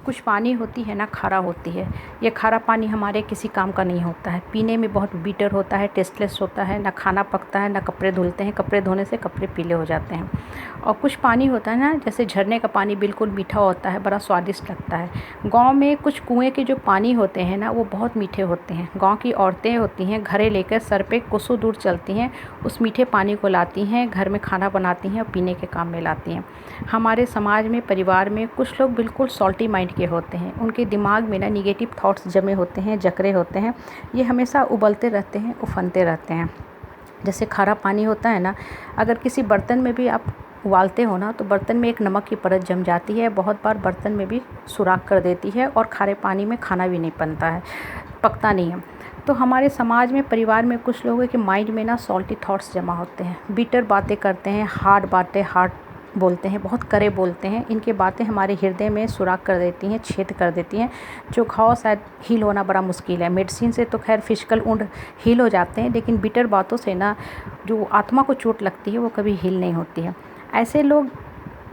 कुछ पानी होती है ना खारा होती है। ये खारा पानी हमारे किसी काम का नहीं होता है, पीने में बहुत बिटर होता है, टेस्टलेस होता है, ना खाना पकता है, ना कपड़े धुलते हैं, कपड़े धोने से कपड़े पीले हो जाते हैं। और कुछ पानी होता है ना, जैसे झरने का पानी बिल्कुल मीठा होता है, बड़ा स्वादिष्ट लगता है। गाँव में कुछ कुएँ के जो पानी होते हैं ना, वो बहुत मीठे होते हैं। गाँव की औरतें होती हैं, घड़े लेकर सर पे कोसों दूर चलती हैं, उस मीठे पानी को लाती हैं, घर में खाना बनाती हैं और पीने के काम में लाती हैं। हमारे समाज में, परिवार में कुछ लोग बिल्कुल सॉल्टी माइंड के होते हैं। उनके दिमाग में ना निगेटिव थॉट्स जमे होते हैं, जकरे होते हैं। ये हमेशा उबलते रहते हैं, उफनते रहते हैं। जैसे खारा पानी होता है ना, अगर किसी बर्तन में भी आप उबालते हो ना, तो बर्तन में एक नमक की परत जम जाती है, बहुत बार बर्तन में भी सुराख कर देती है और खारे पानी में खाना भी नहीं बनता है, पकता नहीं है। तो हमारे समाज में, परिवार में कुछ लोगों के माइंड में ना सॉल्टी थॉट्स जमा होते हैं, बिटर बातें करते हैं, हार्ड बातें, हार्ड बोलते हैं, बहुत कड़े बोलते हैं। इनकी बातें हमारे हृदय में सुराख कर देती हैं, छेद कर देती हैं, जो घाव शायद हील होना बड़ा मुश्किल है। मेडिसिन से तो खैर फिजिकल वुंड हील हो जाते हैं, लेकिन बिटर बातों से ना जो आत्मा को चोट लगती है वो कभी हील नहीं होती है। ऐसे लोग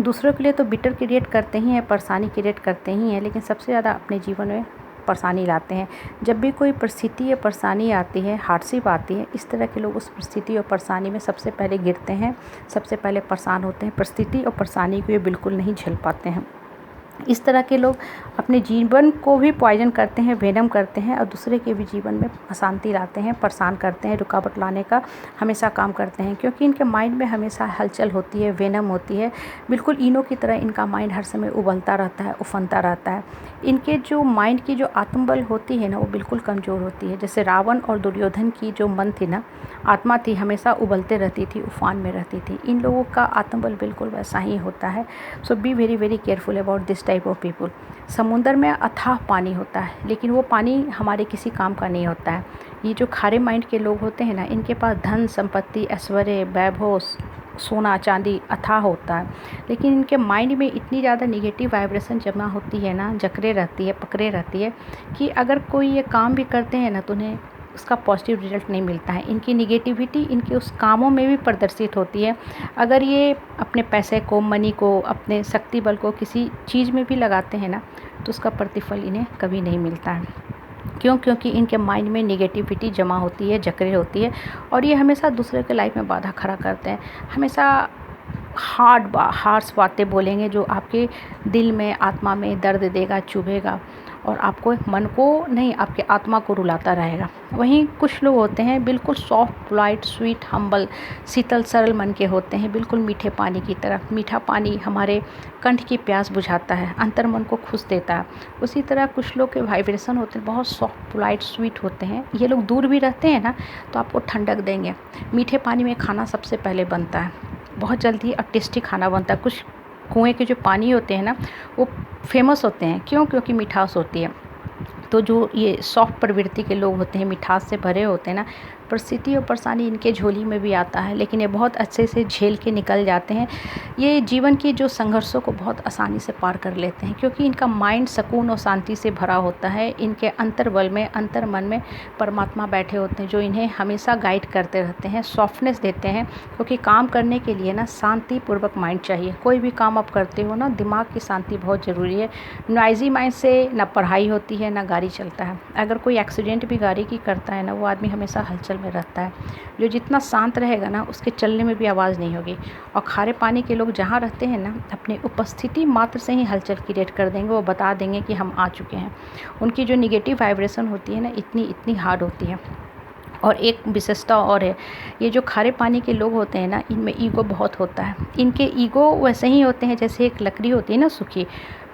दूसरों के लिए तो बिटर क्रिएट करते ही हैं, परेशानी क्रिएट करते ही हैं, लेकिन सबसे ज़्यादा अपने जीवन में परेशानी लाते हैं। जब भी कोई परिस्थिति या परेशानी आती है, हार्डशिप आती है, इस तरह के लोग उस परिस्थिति और परेशानी में सबसे पहले गिरते हैं, सबसे पहले परेशान होते हैं। परिस्थिति और परेशानी को ये बिल्कुल नहीं झेल पाते हैं। इस तरह के लोग अपने जीवन को भी पॉइजन करते हैं, वेनम करते हैं और दूसरे के भी जीवन में अशांति लाते हैं, परेशान करते हैं, रुकावट लाने का हमेशा काम करते हैं, क्योंकि इनके माइंड में हमेशा हलचल होती है, वेनम होती है। बिल्कुल इनो की तरह इनका माइंड हर समय उबलता रहता है, उफनता रहता है। इनके जो माइंड की जो आत्मबल होती है ना, वो बिल्कुल कमज़ोर होती है। जैसे रावण और दुर्योधन की जो मन थी ना, आत्मा थी, हमेशा उबलते रहती थी, उफान में रहती थी। इन लोगों का आत्मबल बिल्कुल वैसा ही होता है। So be very very careful about this type of people. समुंदर में अथाह पानी होता है, लेकिन वो पानी हमारे किसी काम का नहीं होता है। ये जो खारे माइंड के लोग होते हैं ना, इनके पास धन संपत्ति, ऐश्वर्य, वैभव, सोना चांदी अथाह होता है, लेकिन इनके माइंड में इतनी ज़्यादा निगेटिव वाइब्रेशन जमा होती है ना, जकड़े रहती है, पकड़े रहती है, कि अगर कोई ये काम भी करते हैं ना, तो उन्हें उसका पॉजिटिव रिजल्ट नहीं मिलता है। इनकी निगेटिविटी इनके उस कामों में भी प्रदर्शित होती है। अगर ये अपने पैसे को, मनी को, अपने शक्ति बल को किसी चीज़ में भी लगाते हैं ना, तो उसका प्रतिफल इन्हें कभी नहीं मिलता है। क्यों? क्योंकि इनके माइंड में निगेटिविटी जमा होती है, जकड़े होती है, और ये हमेशा दूसरे के लाइफ में बाधा खड़ा करते हैं। हमेशा हार्श बातें बोलेंगे, जो आपके दिल में, आत्मा में दर्द देगा, चुभेगा, और आपको मन को नहीं, आपके आत्मा को रुलाता रहेगा। वहीं कुछ लोग होते हैं बिल्कुल सॉफ्ट, पोलाइट, स्वीट, हम्बल, शीतल सरल मन के होते हैं, बिल्कुल मीठे पानी की तरह। मीठा पानी हमारे कंठ की प्यास बुझाता है, अंतर मन को खुश देता है। उसी तरह कुछ लोग के वाइब्रेशन होते हैं, बहुत सॉफ्ट, पोलाइट, स्वीट होते हैं। ये लोग दूर भी रहते हैं ना, तो आपको ठंडक देंगे। मीठे पानी में खाना सबसे पहले बनता है, बहुत जल्दी और टेस्टी खाना बनता है। कुछ कुएँ के जो पानी होते हैं ना, वो फेमस होते हैं। क्यों? क्योंकि मिठास होती है। तो जो ये सॉफ्ट प्रवृत्ति के लोग होते हैं, मिठास से भरे होते हैं ना, परिस्थिति और परेशानी इनके झोली में भी आता है, लेकिन ये बहुत अच्छे से झेल के निकल जाते हैं। ये जीवन की जो संघर्षों को बहुत आसानी से पार कर लेते हैं, क्योंकि इनका माइंड सुकून और शांति से भरा होता है। इनके अंतर्बल में, अंतर मन में परमात्मा बैठे होते हैं, जो इन्हें हमेशा गाइड करते रहते हैं, सॉफ्टनेस देते हैं। क्योंकि काम करने के लिए ना शांतिपूर्वक माइंड चाहिए। कोई भी काम आप करते हो ना, दिमाग की शांति बहुत ज़रूरी है। नॉइज़ी माइंड से ना पढ़ाई होती है, ना गाड़ी चलता है। अगर कोई एक्सीडेंट भी गाड़ी की करता है ना, वो आदमी हमेशा हलचल में रहता है। जो जितना शांत रहेगा ना, उसके चलने में भी आवाज़ नहीं होगी। और खारे पानी के लोग जहाँ रहते हैं ना, अपने उपस्थिति मात्र से ही हलचल क्रिएट कर देंगे। वो बता देंगे कि हम आ चुके हैं। उनकी जो निगेटिव वाइब्रेशन होती है ना, इतनी हार्ड होती है। और एक विशेषता और है, ये जो खारे पानी के लोग होते हैं ना, इनमें ईगो बहुत होता है। इनके ईगो वैसे ही होते हैं जैसे एक लकड़ी होती है ना सूखी,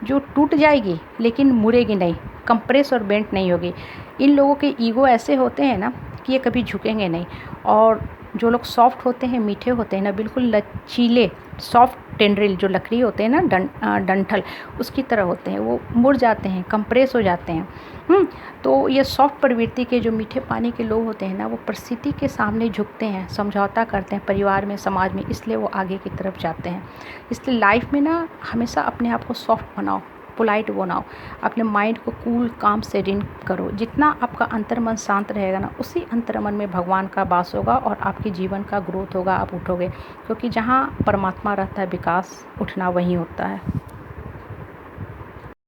जो टूट जाएगी लेकिन मुड़ेगी नहीं, कंप्रेस और बेंट नहीं होगी। इन लोगों के ईगो ऐसे होते हैं ना कि ये कभी झुकेंगे नहीं। और जो लोग सॉफ्ट होते हैं, मीठे होते हैं ना, बिल्कुल लचीले, सॉफ्ट टेंड्रिल जो लकड़ी होते हैं ना, डंठल, उसकी तरह होते हैं। वो मुड़ जाते हैं, कंप्रेस हो जाते हैं। तो ये सॉफ्ट प्रवृत्ति के जो मीठे पानी के लोग होते हैं ना, वो परिस्थिति के सामने झुकते हैं, समझौता करते हैं परिवार में, समाज में, इसलिए वो आगे की तरफ जाते हैं। इसलिए लाइफ में ना हमेशा अपने आप को सॉफ्ट बनाओ, पोलाइट बनाओ, अपने माइंड को कूल, काम, सेरेन करो। जितना आपका अंतर्मन शांत रहेगा ना, उसी अंतर्मन में भगवान का वास होगा और आपके जीवन का ग्रोथ होगा, आप उठोगे। क्योंकि जहाँ परमात्मा रहता है, विकास, उठना वहीं होता है।